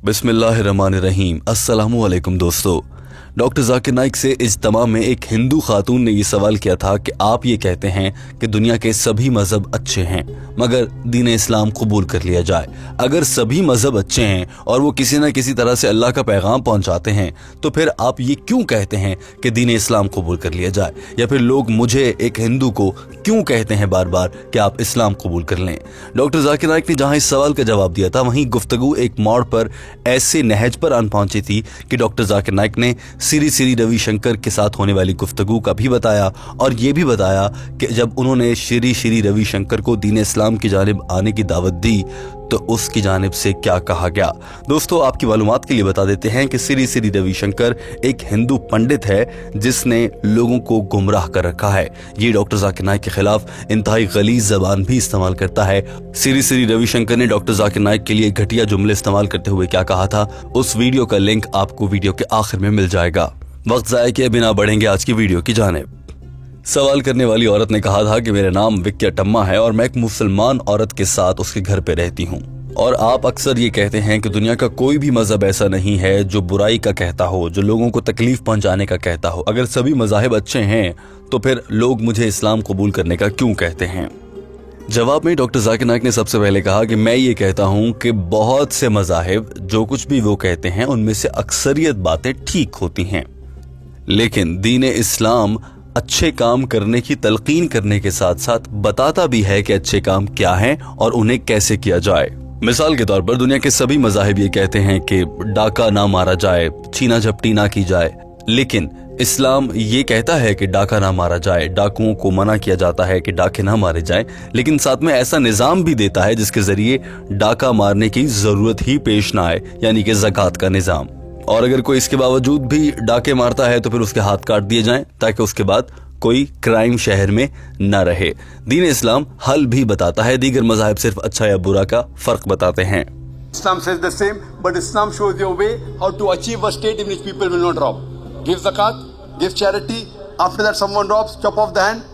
बिस्मिल्लाहिर्रहमानिर्रहीम। अस्सलामु अलैकुम दोस्तों। डॉक्टर जाकिर नाइक से इज्तिमा में एक हिंदू खातून ने ये सवाल किया था कि आप ये कहते हैं कि दुनिया के सभी मजहब अच्छे हैं मगर दीन इस्लाम कबूल कर लिया जाए। अगर सभी मजहब अच्छे हैं और वो किसी न किसी तरह से अल्लाह का पैगाम पहुंचाते हैं तो फिर आप ये क्यों कहते हैं कि दीन इस्लाम कबूल कर लिया जाए, या फिर लोग मुझे एक हिंदू को क्यों कहते हैं बार बार कि आप इस्लाम कबूल कर लें। डॉक्टर जाकिर नाइक ने जहां इस सवाल का जवाब दिया था वहीं गुफ्तगू एक मोड़ पर ऐसे नहज पर आन पहुंची थी कि डॉक्टर जाकिर नाइक ने श्री रविशंकर के साथ होने वाली गुफ्तगू का भी बताया और ये भी बताया कि जब उन्होंने श्री रविशंकर को दीन इस्लाम की जानिब आने की दावत दी तो उसकी जानिब से क्या कहा गया। दोस्तों, आपकी मालूमात के लिए बता देते हैं कि श्री रविशंकर एक हिंदू पंडित है जिसने लोगों को गुमराह कर रखा है। ये डॉक्टर जाकिर नाइक के खिलाफ इंतहाई गलीज जबान भी इस्तेमाल करता है। श्री रविशंकर ने डॉक्टर जाकिर नाइक के लिए घटिया जुमले इस्तेमाल करते हुए क्या कहा था, उस वीडियो का लिंक आपको वीडियो के आखिर में मिल जाएगा। वक्त ज़ाया किए बिना बढ़ेंगे आज की वीडियो की जानिब। सवाल करने वाली औरत ने कहा था कि मेरा नाम विक्या टम्मा है और मैं एक मुसलमान औरत के साथ उसके घर पे रहती हूँ, और आप अक्सर ये कहते हैं कि दुनिया का कोई भी मजहब ऐसा नहीं है जो बुराई का कहता हो, जो लोगों को तकलीफ पहुंचाने का कहता हो। अगर सभी मजाहिब अच्छे हैं तो फिर लोग मुझे इस्लाम कबूल करने का क्यों कहते हैं। जवाब में डॉक्टर जाकिर नाइक ने सबसे पहले कहा कि मैं ये कहता हूँ कि बहुत से मजाहिब जो कुछ भी वो कहते हैं उनमें से अक्सरियत बातें ठीक होती हैं, लेकिन दीन इस्लाम अच्छे काम करने की तलकीन करने के साथ साथ बताता भी है कि अच्छे काम क्या हैं और उन्हें कैसे किया जाए। मिसाल के तौर पर दुनिया के सभी मजाहिब ये कहते हैं कि डाका ना मारा जाए, छीना झपटी ना की जाए, लेकिन इस्लाम ये कहता है कि डाका ना मारा जाए, डाकुओं को मना किया जाता है कि डाके ना मारे जाएं, लेकिन साथ में ऐसा निजाम भी देता है जिसके जरिए डाका मारने की जरूरत ही पेश ना आए, यानी कि ज़कात का निजाम। और अगर कोई इसके बावजूद भी डाके मारता है तो फिर उसके हाथ काट दिए जाएं ताकि उसके बाद कोई क्राइम शहर में न रहे। दीन इस्लाम हल भी बताता है, दीगर मज़ाहिब सिर्फ अच्छा या बुरा का फर्क बताते हैं। Islam says the same, but Islam shows your way how to achieve a state in which people will not rob. Give zakat, give charity. After that, someone robs, chop off the hand.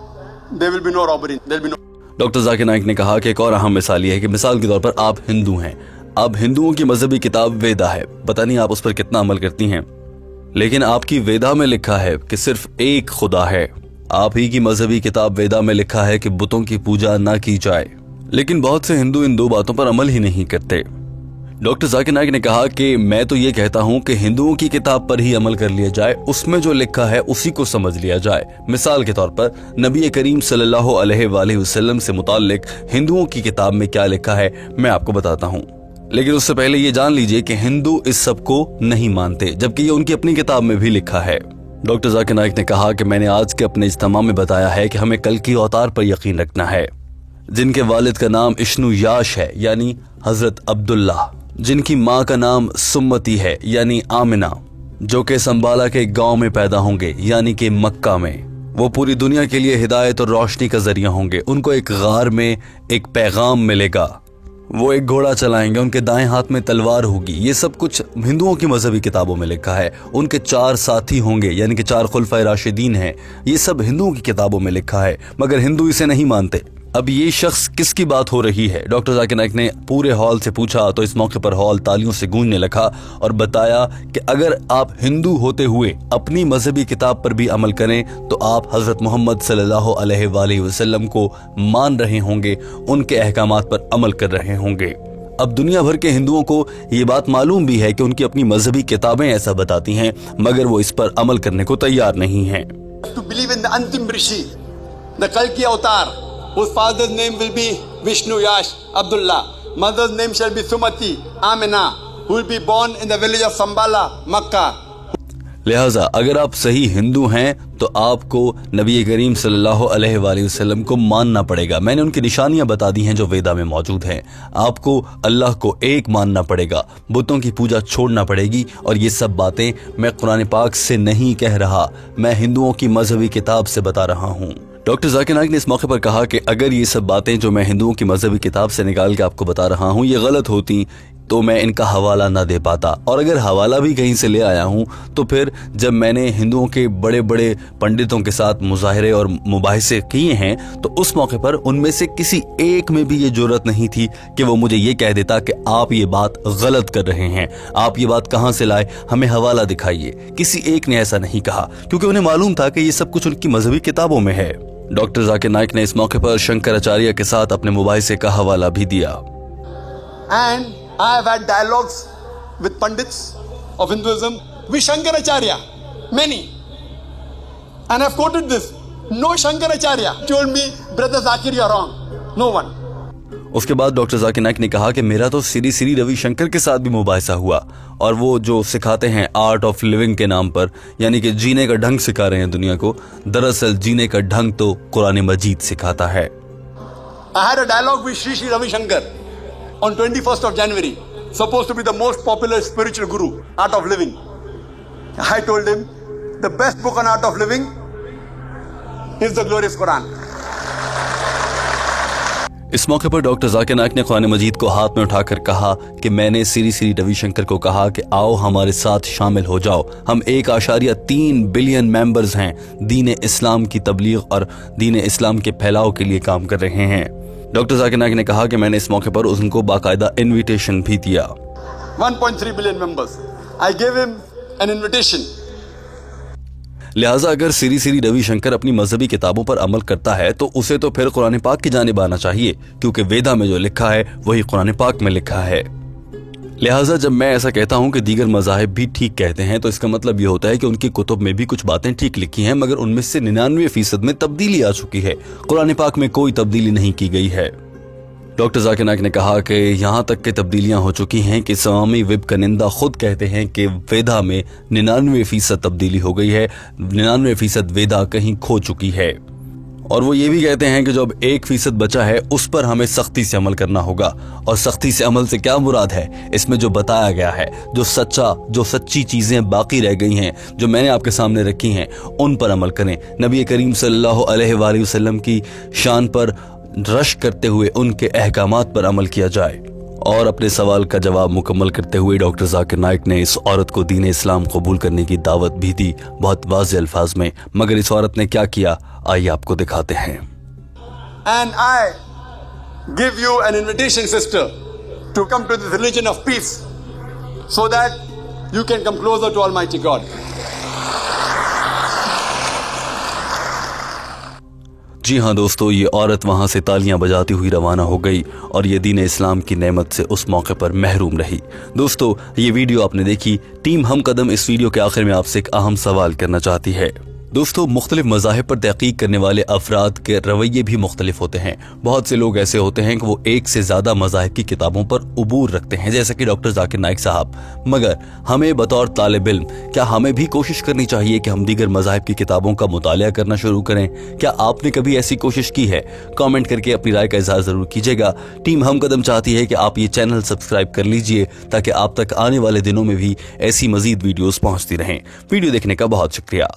There will be no robbery. There will be no. Doctor Zakir Naik ने कहा कि एक और अहम मिसाल ये है कि मिसाल के तौर पर आप हिंदू हैं, अब हिंदुओं की मजहबी किताब वेदा है, पता नहीं आप उस पर कितना अमल करती हैं, लेकिन आपकी वेदा में लिखा है कि सिर्फ एक खुदा है। आप ही की मजहबी किताब वेदा में लिखा है कि बुतों की पूजा ना की जाए, लेकिन बहुत से हिंदू इन दो बातों पर अमल ही नहीं करते। डॉक्टर जाकिर नाइक ने कहा कि मैं तो ये कहता हूं कि हिंदुओं की किताब पर ही अमल कर लिया जाए, उसमें जो लिखा है उसी को समझ लिया जाए। मिसाल के तौर पर नबी करीम सल्लल्लाहु अलैहि वसल्लम से मुताल्लिक हिंदुओं की किताब में क्या लिखा है मैं आपको बताता हूं, लेकिन उससे पहले ये जान लीजिए कि हिंदू इस सब को नहीं मानते, जबकि ये उनकी अपनी किताब में भी लिखा है। डॉक्टर जाकिर नाइक ने कहा कि मैंने आज के अपने इज्तिमा में बताया है कि हमें कल की अवतार पर यकीन रखना है, जिनके वालिद का नाम इश्नु याश है यानी हजरत अब्दुल्ला, जिनकी माँ का नाम सुम्मती है यानी आमिना, जो कि संबाला के गांव में पैदा होंगे यानी कि मक्का में। वो पूरी दुनिया के लिए हिदायत और रोशनी का जरिया होंगे। उनको एक गार में एक पैगाम मिलेगा, वो एक घोड़ा चलाएंगे, उनके दाएं हाथ में तलवार होगी। ये सब कुछ हिंदुओं की मजहबी किताबों में लिखा है। उनके 4 साथी होंगे यानी कि 4 खुलफाए राशिदीन हैं। ये सब हिंदुओं की किताबों में लिखा है, मगर हिंदू इसे नहीं मानते। अब ये शख्स किसकी बात हो रही है? डॉक्टर जाकिर नाइक ने पूरे हॉल से पूछा तो इस मौके पर हॉल तालियों से गूंजने लगा और बताया कि अगर आप हिंदू होते हुए अपनी मजहबी किताब पर भी अमल करें तो आप हजरत मोहम्मद सल्लल्लाहु अलैहि वसल्लम को मान रहे होंगे, उनके अहकामात पर अमल कर रहे होंगे। अब दुनिया भर के हिंदुओं को ये बात मालूम भी है कि उनकी अपनी मजहबी किताबें ऐसा बताती हैं, मगर वो इस पर अमल करने को तैयार नहीं है। To believe in the अंतिम ऋषि, the कल की अवतार, whose father's name will be Vishnu Yash Abdullah, mother's name shall be Sumati Amina, who will be born in the village of Sambala, Makkah. लिहाजा अगर आप सही हिंदू हैं तो आपको नबी करीम सल्लल्लाहु अलैहि वसल्लम को मानना पड़ेगा। मैंने उनकी निशानियां बता दी हैं जो वेदा में मौजूद हैं। आपको अल्लाह को एक मानना पड़ेगा, बुतों की पूजा छोड़ना पड़ेगी, और ये सब बातें मैं कुरान पाक से नहीं कह रहा, मैं हिंदुओं की मजहबी किताब से बता रहा हूँ। डॉक्टर जाकिर नाइक ने इस मौके पर कहा कि अगर ये सब बातें जो मैं हिंदुओं की मजहबी किताब से निकाल के आपको बता रहा हूँ ये गलत होती, तो मैं इनका हवाला ना दे पाता, और अगर हवाला भी कहीं से ले आया हूं तो फिर जब मैंने हिंदुओं के बड़े बड़े पंडितों के साथ मुजाहिरे और मुबाहिसे किए हैं तो उस मौके पर उनमें से किसी एक में भी ये जुर्रत नहीं थी कि वो मुझे ये कह देता कि आप ये बात गलत कर रहे हैं, आप ये बात कहां से लाए, हमें हवाला दिखाइए। किसी एक ने ऐसा नहीं कहा, क्योंकि उन्हें मालूम था कि ये सब कुछ उनकी मजहबी किताबों में है। डॉक्टर जाकिर नाइक ने इस मौके पर शंकराचार्य के साथ अपने मुबाहिसे का हवाला भी दिया। And I have had dialogues with Pandits of Hinduism, with Shankaracharya, many. And I've quoted this. No Shankaracharya told me, Brother Zakir, you're wrong. No one. उसके बाद डॉक्टर जाकिर नाइक ने कहा कि मेरा तो श्री श्री रविशंकर के साथ भी मुबाहिसा हुआ, और वो जो सिखाते हैं आर्ट ऑफ लिविंग के नाम पर, यानी कि जीने का ढंग सिखा रहे हैं दुनिया को, दरअसल जीने का ढंग तो कुरान मजीद सिखाता है। I had a dialogue with Sri Sri Ravi Shankar on 21st of January, supposed to be the most popular spiritual guru, Art of Living. I told him, the best book on Art of Living is the glorious Quran. इस मौके पर doctor Zakir Naik ने कुरान मजीद को हाथ में उठाकर कहा कि मैंने श्री श्री रविशंकर को कहा कि आओ हमारे साथ शामिल हो जाओ, हम 1.3 बिलियन मेंबर्स हैं, दीन इस्लाम की तबलीग और दीन इस्लाम के फैलाव के लिए काम कर रहे हैं। डॉक्टर जाकिर नाइक ने कहा कि मैंने इस मौके पर उनको बाकायदा इनविटेशन भी दिया। 1.3 billion members. I gave him an invitation. लिहाजा अगर श्री श्री रविशंकर अपनी मजहबी किताबों पर अमल करता है तो उसे तो फिर कुरान पाक की जानिब आना चाहिए, क्योंकि वेदा में जो लिखा है वही कुरान पाक में लिखा है। लिहाजा जब मैं ऐसा कहता हूं कि दीगर मज़ाहिब भी ठीक कहते हैं तो इसका मतलब ये होता है कि उनकी कुतुब में भी कुछ बातें ठीक लिखी हैं, मगर उनमें से 99% में तब्दीली आ चुकी है। कुरान पाक में कोई तब्दीली नहीं की गई है। डॉक्टर जाकिर नाइक ने कहा कि यहाँ तक के तब्दीलियां हो चुकी हैं कि स्वामी विवेकानंद खुद कहते हैं कि वेदा में 99% तब्दीली हो गई है, 99% वेदा कहीं खो चुकी है। और वो ये भी कहते हैं कि जो अब 1% बचा है उस पर हमें सख्ती से अमल करना होगा। और सख्ती से अमल से क्या मुराद है, इसमें जो बताया गया है, जो सच्ची चीजें बाकी रह गई हैं, जो मैंने आपके सामने रखी हैं, उन पर अमल करें। नबी करीम सल्लल्लाहु अलैहि वसल्लम की शान पर रश करते हुए उनके अहकामात पर अमल किया जाए। और अपने सवाल का जवाब मुकम्मल करते हुए डॉक्टर जाकिर नाइक ने इस औरत को दीन इस्लाम कबूल करने की दावत भी दी, बहुत वाज़ेह अल्फाज में। मगर इस औरत ने क्या किया, आइए आपको दिखाते हैं। And I give you an invitation, sister, to come to this religion of peace, so that you can come closer to Almighty God. जी हाँ दोस्तों, ये औरत वहाँ से तालियां बजाती हुई रवाना हो गई और ये दीन इस्लाम की नेमत से उस मौके पर महरूम रही। दोस्तों, ये वीडियो आपने देखी। टीम हम कदम इस वीडियो के आखिर में आपसे एक अहम सवाल करना चाहती है। दोस्तों, मुख्तलिफ मज़ाहिब पर तहकीक करने वाले अफराद के रवैये भी मुख्तलिफ होते हैं। बहुत से लोग ऐसे होते हैं कि वो एक से ज़्यादा मज़ाहिब की किताबों पर उबूर रखते हैं, जैसा कि डॉक्टर जाकिर नाइक साहब। मगर हमें बतौर तालिब इल्म क्या हमें भी कोशिश करनी चाहिए कि हम दीगर मज़ाहिब की किताबों का मुतालिया करना शुरू करें? क्या आपने कभी ऐसी कोशिश की है? कॉमेंट करके अपनी राय का इज़हार ज़रूर कीजिएगा। टीम हम कदम चाहती है कि आप ये चैनल सब्सक्राइब कर लीजिए ताकि आप तक आने वाले दिनों में भी ऐसी मज़ीद वीडियोज़ पहुँचती रहें। वीडियो देखने का बहुत शुक्रिया।